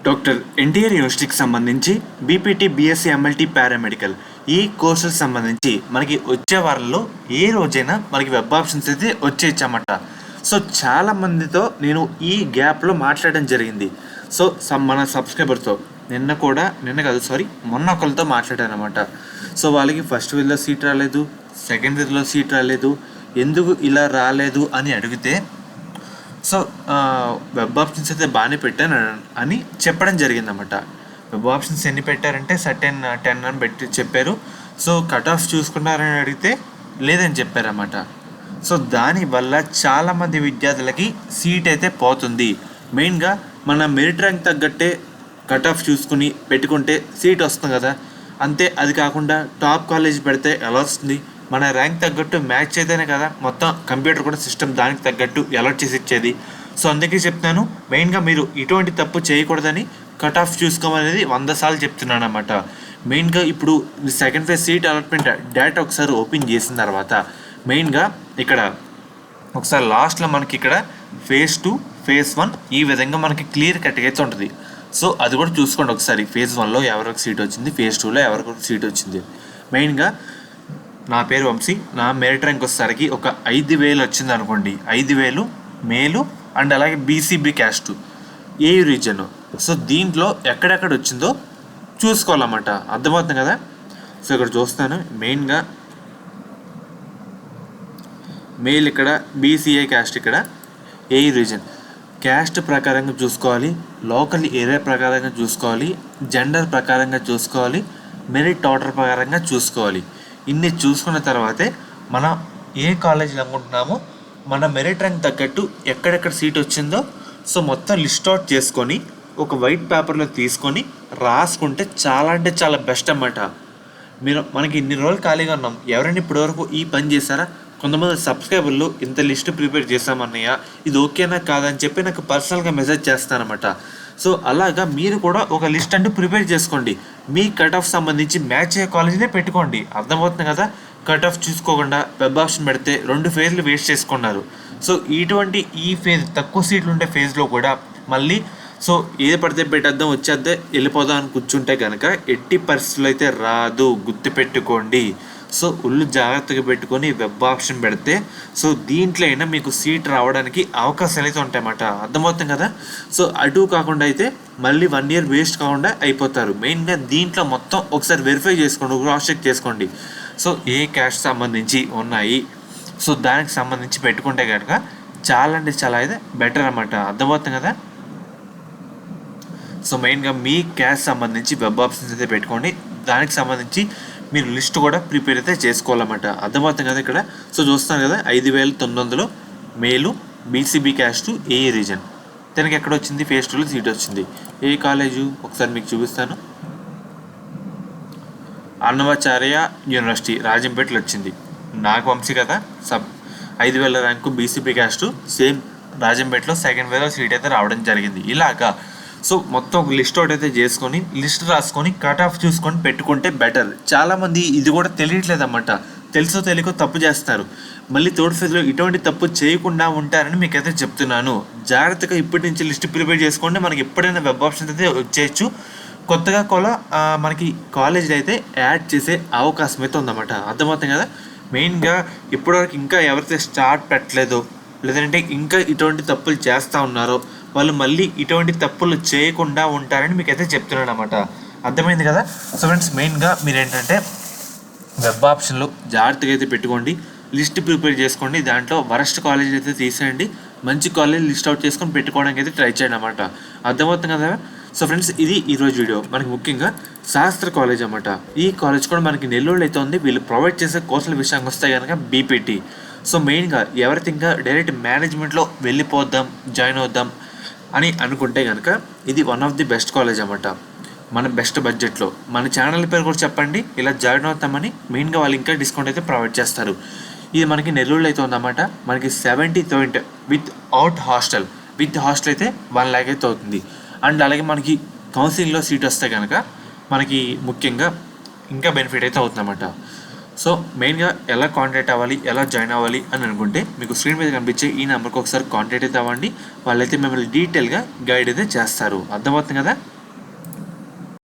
Doctor NTR యూనివర్సిటీకి సంబంధించి BPT, BSc, MLT, paramedical ఈ కోర్సులకు సంబంధించి మనకి వచ్చే వారంలో ఏ రోజైనా మనకి వెబ్ ఆప్షన్స్ అయితే వచ్చేయచ్చన్నమాట. సో చాలామందితో నేను ఈ గ్యాప్లో మాట్లాడడం జరిగింది. సో మన సబ్స్క్రైబర్తో మొన్న ఒకరితో మాట్లాడాను అనమాట. సో వాళ్ళకి ఫస్ట్ వీధిలో సీట్ రాలేదు, సెకండ్ వీధిలో సీట్ రాలేదు, ఎందుకు ఇలా రాలేదు అని అడిగితే సో వెబ్ ఆప్షన్స్ అయితే బాగానే పెట్టాను అని చెప్పడం జరిగిందన్నమాట. వెబ్ ఆప్షన్స్ ఎన్ని పెట్టారంటే సర్టెన్ 10 అని పెట్టి చెప్పారు. సో కట్ ఆఫ్ చూసుకున్నారని అడిగితే లేదని చెప్పారన్నమాట. సో దానివల్ల చాలామంది విద్యార్థులకి సీట్ అయితే పోతుంది. మెయిన్గా మన మెరిట్ ర్యాంక్ తగ్గట్టే కట్ ఆఫ్ చూసుకుని పెట్టుకుంటే సీట్ వస్తుంది కదా. అంతే, అది కాకుండా టాప్ కాలేజ్ పెడితే ఎలా వస్తుంది? మన ర్యాంక్ తగ్గట్టు మ్యాచ్ అయితేనే కదా మొత్తం కంప్యూటర్ కూడా సిస్టమ్ దానికి తగ్గట్టు అలర్ట్ చేసి ఇచ్చేది. సో అందుకే చెప్తున్నాను, మెయిన్గా మీరు ఇటువంటి తప్పు చేయకూడదని కట్ ఆఫ్ చూసుకోమనేది 100 సార్లు చెప్తున్నాను అన్నమాట. మెయిన్గా ఇప్పుడు second phase seat allotment data ఒకసారి ఓపెన్ చేసిన తర్వాత మెయిన్గా ఇక్కడ ఒకసారి లాస్ట్లో మనకి ఇక్కడ ఫేజ్ 2, ఫేజ్ 1 ఈ విధంగా మనకి క్లియర్ కట్గా అయితే ఉంటుంది. సో అది కూడా చూసుకోండి ఒకసారి. ఫేజ్ 1లో ఎవరికి సీట్ వచ్చింది, ఫేజ్ 2లో ఎవరికి సీట్ వచ్చింది. మెయిన్గా నా పేరు వంశీ, నా మెరిట్ ర్యాంక్ వచ్చేసరికి ఒక 5,000 వచ్చింది అనుకోండి. 5,000 మేలు అండ్ అలాగే బీసీబీ క్యాస్ట్ ఏ రీజన్. సో దీంట్లో ఎక్కడెక్కడ వచ్చిందో చూసుకోవాలన్నమాట. అర్థమవుతుంది కదా. సో ఇక్కడ చూస్తాను, మెయిన్గా మేల్ ఇక్కడ బీసీఏ క్యాస్ట్, ఇక్కడ ఏ రీజన్ క్యాస్ట్ ప్రకారంగా చూసుకోవాలి, లోకల్ ఏరియా ప్రకారంగా చూసుకోవాలి, జెండర్ ప్రకారంగా చూసుకోవాలి, మెరిట్ ఆర్డర్ ప్రకారంగా చూసుకోవాలి. ఇన్ని చూసుకున్న తర్వాతే మనం ఏ కాలేజీలో అనుకుంటున్నామో మన మెరిట్ ర్యాంక్ తగ్గట్టు ఎక్కడెక్కడ సీట్ వచ్చిందో సో మొత్తం లిస్ట్ అవుట్ చేసుకొని ఒక వైట్ పేపర్లో తీసుకొని రాసుకుంటే చాలా అంటే చాలా బెస్ట్ అన్నమాట. మనకి ఇన్ని రోజులు ఖాళీగా ఉన్నాం, ఎవరైనా ఇప్పటివరకు ఈ పని చేశారా? కొంతమంది సబ్స్క్రైబర్లు ఇంత లిస్ట్ ప్రిపేర్ చేస్తామన్నయ్య, ఇది ఓకేనా కాదని చెప్పి నాకు పర్సనల్గా మెసేజ్ చేస్తానమాట. సో అలాగా మీరు కూడా ఒక లిస్ట్ అంటూ ప్రిపేర్ చేసుకోండి. మీ కట్ ఆఫ్ సంబంధించి మ్యాచ్ అయ్యే కాలేజీనే పెట్టుకోండి. అర్థమవుతుంది కదా. కట్ ఆఫ్ చూసుకోకుండా వెబ్ ఆప్షన్ పెడితే 2 ఫేజ్లు వేస్ట్ చేసుకున్నారు. సో ఈ ఫేజ్ తక్కువ సీట్లు ఉండే ఫేజ్లో కూడా మళ్ళీ సో ఏది పడితే పెట్టేద్దాం, వచ్చేద్దాం, వెళ్ళిపోదాం అని కూర్చుంటే కనుక ఎట్టి పరిస్థితులు అయితే రాదు, గుర్తుపెట్టుకోండి. సో ఒళ్ళు జాగ్రత్తగా పెట్టుకొని వెబ్ ఆప్షన్ పెడితే సో దీంట్లో అయినా మీకు సీట్ రావడానికి అవకాశాలు అయితే ఉంటాయన్నమాట. అర్థమవుతుంది కదా. సో అటు కాకుండా అయితే మళ్ళీ 1 ఇయర్ వేస్ట్ కాకుండా అయిపోతారు. మెయిన్గా దీంట్లో మొత్తం ఒకసారి వెరిఫై చేసుకోండి, క్రాస్ చెక్ చేసుకోండి. సో ఏ క్యాస్ట్ సంబంధించి ఉన్నాయి, సో దానికి సంబంధించి పెట్టుకుంటే కనుక చాలా అంటే చాలా అయితే బెటర్ అన్నమాట. అర్థమవుతుంది కదా. సో మెయిన్గా మీ క్యాస్ట్ సంబంధించి వెబ్ ఆప్షన్స్ అయితే పెట్టుకోండి. దానికి సంబంధించి మీరు లిస్ట్ కూడా ప్రిపేర్ అయితే చేసుకోవాలన్నమాట. అర్థమవుతుంది కదా. ఇక్కడ సో చూస్తాను కదా, 5,900 మేలు, బీసీబీ క్యాస్ట్, ఏ రీజన్. దానికి ఎక్కడ వచ్చింది? ఫేజ్ 2లో సీట్ వచ్చింది. ఏ కాలేజు ఒకసారి మీకు చూపిస్తాను. అన్నమాచార్య యూనివర్సిటీ రాజంపేటలో వచ్చింది. నాకు వంశీ కదా, 5,000 ర్యాంకు, బీసీబీ క్యాస్ట్, సేమ్ రాజంపేటలో సెకండ్ వేలో సీట్ అయితే రావడం జరిగింది. ఇలాగా సో మొత్తం ఒక లిస్ట్ అవుట్ అయితే చేసుకొని లిస్ట్ రాసుకొని కట్ ఆఫ్ చూసుకొని పెట్టుకుంటే బెటర్. చాలామంది ఇది కూడా తెలియట్లేదు అన్నమాట. తెలుసో తెలియకో తప్పు చేస్తారు. మళ్ళీ థర్డ్ ఫేజ్లో ఇటువంటి తప్పు చేయకుండా ఉంటారని మీకైతే చెప్తున్నాను. జాగ్రత్తగా ఇప్పటి నుంచి లిస్ట్ ప్రిపేర్ చేసుకోండి. మనకి ఎప్పుడైనా వెబ్ ఆప్షన్స్ అయితే వచ్చేయచ్చు. కొత్తగా కూడా మనకి కాలేజీలో అయితే యాడ్ చేసే అవకాశం అయితే ఉందన్నమాట. అర్థమవుతుంది కదా. మెయిన్గా ఇప్పటివరకు ఇంకా ఎవరైతే స్టార్ట్ పెట్టలేదో లేదంటే ఇంకా ఇటువంటి తప్పులు చేస్తూ ఉన్నారో వాళ్ళు మళ్ళీ ఇటువంటి తప్పులు చేయకుండా ఉంటారని మీకైతే చెప్తున్నాను అన్నమాట. అర్థమైంది కదా. సో ఫ్రెండ్స్, మెయిన్గా మీరు ఏంటంటే వెబ్ ఆప్షన్లో జాగ్రత్తగా అయితే పెట్టుకోండి, లిస్ట్ ప్రిపేర్ చేసుకోండి. దాంట్లో వరస్ట్ కాలేజీలు అయితే తీసేయండి, మంచి కాలేజ్ లిస్ట్ అవుట్ చేసుకొని పెట్టుకోవడానికి అయితే ట్రై చేయండి అన్నమాట. అర్థమవుతుంది కదా. సో ఫ్రెండ్స్, ఇది ఈరోజు వీడియో. మనకి ముఖ్యంగా శాస్త్ర కాలేజ్ అన్నమాట. ఈ కాలేజ్ కూడా మనకి నెల్లూరులో అయితే ఉంది. వీళ్ళు ప్రొవైడ్ చేసే కోర్సుల విషయానికి వస్తే కనుక బీపీటీ. సో మెయిన్గా ఎవరైతే ఇంకా డైరెక్ట్ మేనేజ్మెంట్లో వెళ్ళిపోద్దాం, జాయిన్ అవుద్దాం అని అనుకుంటే కనుక ఇది one of the best college అన్నమాట. మన బెస్ట్ బడ్జెట్లో. మన ఛానల్ పేరు కూడా చెప్పండి, ఇలా జాయిన్ అవుతామని. మెయిన్గా వాళ్ళు ఇంకా డిస్కౌంట్ అయితే ప్రొవైడ్ చేస్తారు. ఇది మనకి నెల్లూరులో అయితే ఉందన్నమాట. మనకి 70,000 విత్ హాస్టల్ అయితే 1 lakh అయితే అవుతుంది. అండ్ అలాగే మనకి కౌన్సిలింగ్లో సీట్ వస్తే కనుక మనకి ముఖ్యంగా ఇంకా బెనిఫిట్ అయితే అవుతుందన్నమాట. సో మెయిన్గా ఎలా కాంటాక్ట్ అవ్వాలి, ఎలా జాయిన్ అవ్వాలి అని అనుకుంటే మీకు స్క్రీన్ మీద కనిపించే ఈ నెంబర్కి ఒకసారి కాంటాక్ట్ అయితే అవ్వండి. వాళ్ళైతే మిమ్మల్ని డీటెయిల్గా గైడ్ అయితే చేస్తారు. అర్థమవుతుంది కదా.